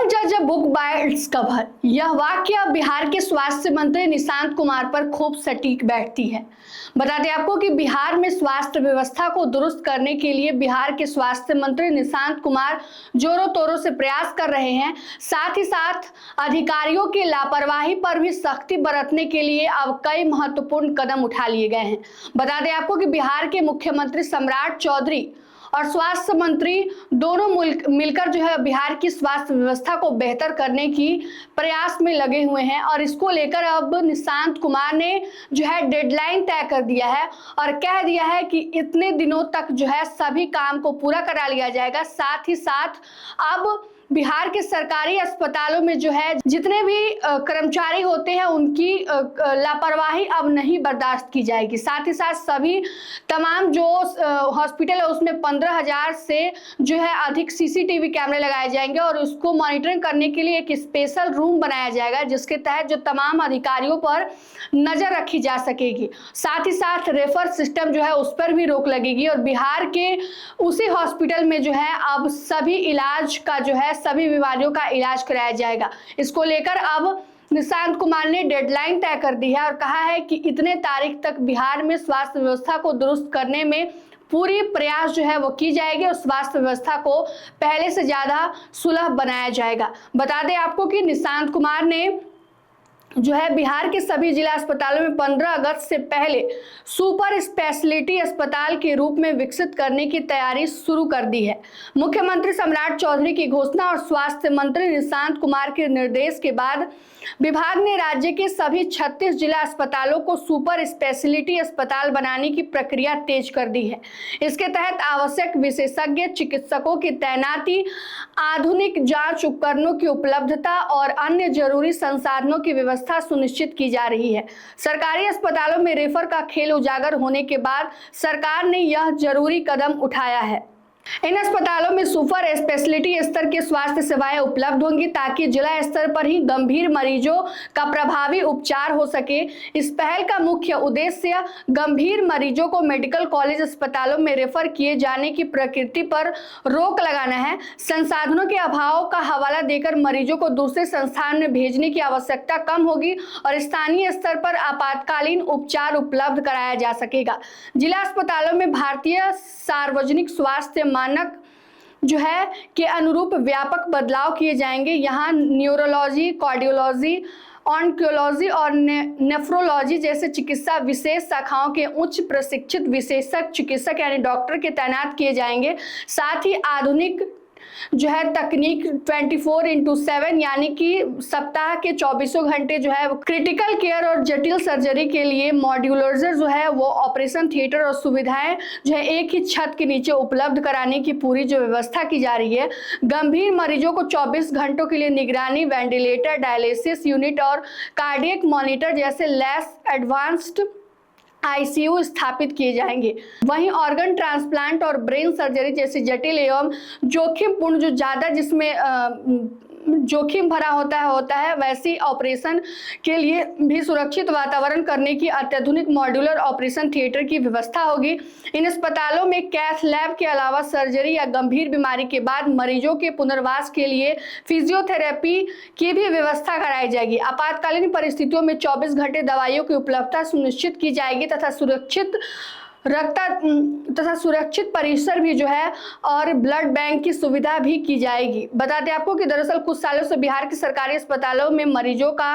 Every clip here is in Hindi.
डोंट जज a book by its cover. यह वाक्य बिहार के स्वास्थ्य मंत्री निशांत कुमार पर खूब सटीक बैठती है। बता दें आपको कि बिहार में स्वास्थ्य व्यवस्था को दुरुस्त करने के लिए बिहार के स्वास्थ्य मंत्री निशांत कुमार जोरों तोरों से प्रयास कर रहे हैं। साथ ही साथ अधिकारियों की लापरवाही पर भी सख्ती बरतने के लिए अब कई महत्वपूर्ण कदम उठा लिए गए हैं। बता दें आपको कि बिहार के मुख्यमंत्री सम्राट चौधरी और स्वास्थ्य मंत्री दोनों मिलकर जो है बिहार की स्वास्थ्य व्यवस्था को बेहतर करने की प्रयास में लगे हुए हैं और इसको लेकर अब निशांत कुमार ने जो है डेडलाइन तय कर दिया है और कह दिया है कि इतने दिनों तक जो है सभी काम को पूरा करा लिया जाएगा। साथ ही साथ अब बिहार के सरकारी अस्पतालों में जो है जितने भी कर्मचारी होते हैं उनकी लापरवाही अब नहीं बर्दाश्त की जाएगी। साथ ही साथ सभी तमाम जो हॉस्पिटल है उसमें 15,000 से जो है अधिक सीसीटीवी कैमरे लगाए जाएंगे और उसको मॉनिटरिंग करने के लिए एक स्पेशल रूम बनाया जाएगा जिसके तहत जो तमाम अधिकारियों पर नजर रखी जा सकेगी। साथ ही साथ रेफर सिस्टम जो है उस पर भी रोक लगेगी और बिहार के उसी हॉस्पिटल में जो है अब सभी इलाज का जो है सभी बीमारियों का इलाज कराया जाएगा। इसको लेकर अब निशांत कुमार ने डेडलाइन तय कर दी है और कहा है कि इतने तारीख तक बिहार में स्वास्थ्य व्यवस्था को दुरुस्त करने में पूरी प्रयास जो है वो की जाएगी और स्वास्थ्य व्यवस्था को पहले से ज्यादा सुलभ बनाया जाएगा। बता दें आपको कि निशांत कुमार ने जो है बिहार के सभी जिला अस्पतालों में 15 अगस्त से पहले सुपर स्पेशलिटी अस्पताल के रूप में विकसित करने की तैयारी शुरू कर दी है। मुख्यमंत्री सम्राट चौधरी की घोषणा और स्वास्थ्य मंत्री निशांत कुमार के निर्देश के बाद विभाग ने राज्य के सभी 36 जिला अस्पतालों को सुपर स्पेशलिटी अस्पताल बनाने की प्रक्रिया तेज कर दी है। इसके तहत आवश्यक विशेषज्ञ चिकित्सकों की तैनाती, आधुनिक जांच उपकरणों की उपलब्धता और अन्य जरूरी संसाधनों की व्यवस्था सुनिश्चित की जा रही है। सरकारी अस्पतालों में रेफर का खेल उजागर होने के बाद सरकार ने यह जरूरी कदम उठाया है। इन अस्पतालों में सुपर स्पेशलिटी स्तर की स्वास्थ्य सेवाएं उपलब्ध होंगी ताकि जिला स्तर पर ही गंभीर मरीजों का प्रभावी उपचार हो सके। इस पहल का मुख्य उद्देश्य गंभीर मरीजों को मेडिकल कॉलेज अस्पतालों में रेफर किए जाने की प्रकृति पर रोक लगाना है। संसाधनों के अभाव का हवाला देकर मरीजों को दूसरे संस्थान में भेजने की आवश्यकता कम होगी और स्थानीय स्तर पर आपातकालीन उपचार उपलब्ध कराया जा सकेगा। जिला अस्पतालों में भारतीय सार्वजनिक स्वास्थ्य मानक जो है के अनुरूप व्यापक बदलाव किए जाएंगे। यहाँ न्यूरोलॉजी, कार्डियोलॉजी, ऑन्कोलॉजी और नेफ्रोलॉजी जैसे चिकित्सा विशेष शाखाओं के उच्च प्रशिक्षित विशेषज्ञ चिकित्सक यानी डॉक्टर के तैनात किए जाएंगे। साथ ही आधुनिक जो है तकनीक 24/7 यानी कि सप्ताह के 24 घंटे जो है क्रिटिकल केयर और जटिल सर्जरी के लिए मॉड्यूलर जो है वो ऑपरेशन थिएटर और सुविधाएं जो है एक ही छत के नीचे उपलब्ध कराने की पूरी जो व्यवस्था की जा रही है। गंभीर मरीजों को 24 घंटों के लिए निगरानी, वेंटिलेटर, डायलिसिस यूनिट और कार्डियक मॉनिटर जैसे लेस एडवांस्ड आईसीयू स्थापित किए जाएंगे। वहीं ऑर्गन ट्रांसप्लांट और ब्रेन सर्जरी जैसी जटिल एवं जोखिमपूर्ण जो ज्यादा जिसमें जोखिम भरा होता है वैसी ऑपरेशन के लिए भी सुरक्षित वातावरण करने की अत्याधुनिक मॉड्यूलर ऑपरेशन थिएटर की व्यवस्था होगी। इन अस्पतालों में कैथ लैब के अलावा सर्जरी या गंभीर बीमारी के बाद मरीजों के पुनर्वास के लिए फिजियोथेरेपी की भी व्यवस्था कराई जाएगी। आपातकालीन परिस्थितियों में 24 घंटे दवाइयों की उपलब्धता सुनिश्चित की जाएगी तथा सुरक्षित परिसर भी जो है और ब्लड बैंक की सुविधा भी की जाएगी। बता दें आपको कि दरअसल कुछ सालों से बिहार के सरकारी अस्पतालों में मरीजों का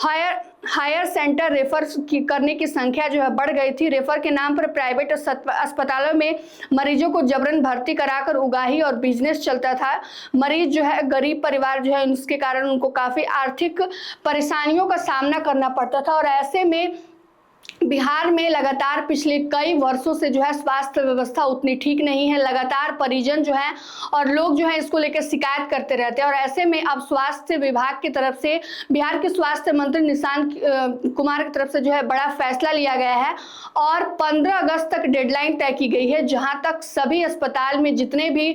हायर सेंटर रेफर करने की संख्या जो है बढ़ गई थी। रेफर के नाम पर प्राइवेट अस्पतालों में मरीजों को जबरन भर्ती कराकर उगाही और बिजनेस चलता था। मरीज जो है गरीब परिवार जो है उसके कारण उनको काफी आर्थिक परेशानियों का सामना करना पड़ता था और ऐसे में बिहार में लगातार पिछले कई वर्षों से जो है स्वास्थ्य व्यवस्था उतनी ठीक नहीं है। लगातार परिजन जो है और लोग जो है इसको लेकर शिकायत करते रहते हैं और ऐसे में अब स्वास्थ्य विभाग की तरफ से बिहार के स्वास्थ्य मंत्री निशांत कुमार की तरफ से जो है बड़ा फैसला लिया गया है और 15 अगस्त तक डेडलाइन तय की गई है जहां तक सभी अस्पताल में जितने भी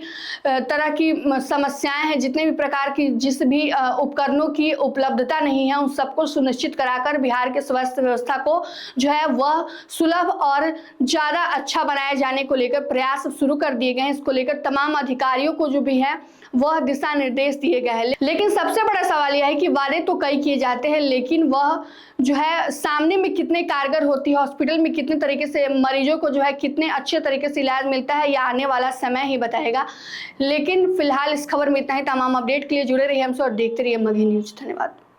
तरह की समस्याएं हैं, जितने भी प्रकार की जिस भी उपकरणों की उपलब्धता नहीं है उन सबको सुनिश्चित कराकर बिहार के स्वास्थ्य व्यवस्था को जो है है वह सुलभ और ज़्यादा अच्छा बनाए जाने को लेकर प्रयास शुरू कर दिए गए हैं। इसको लेकर तमाम अधिकारियों को जो भी है वह दिशा निर्देश दिए गए हैं। लेकिन सबसे बड़ा सवाल यह है कि वादे तो कई किए जाते हैं, लेकिन वह जो है सामने में कितने कारगर होती है, हॉस्पिटल में कितने तरीके से मरीजों को जो है कितने अच्छे तरीके से इलाज मिलता है, या आने वाला समय ही बताएगा। लेकिन फिलहाल इस खबर में इतना ही। तमाम अपडेट के लिए जुड़े रहिए हमसे और देखते रहिए मगही न्यूज। धन्यवाद।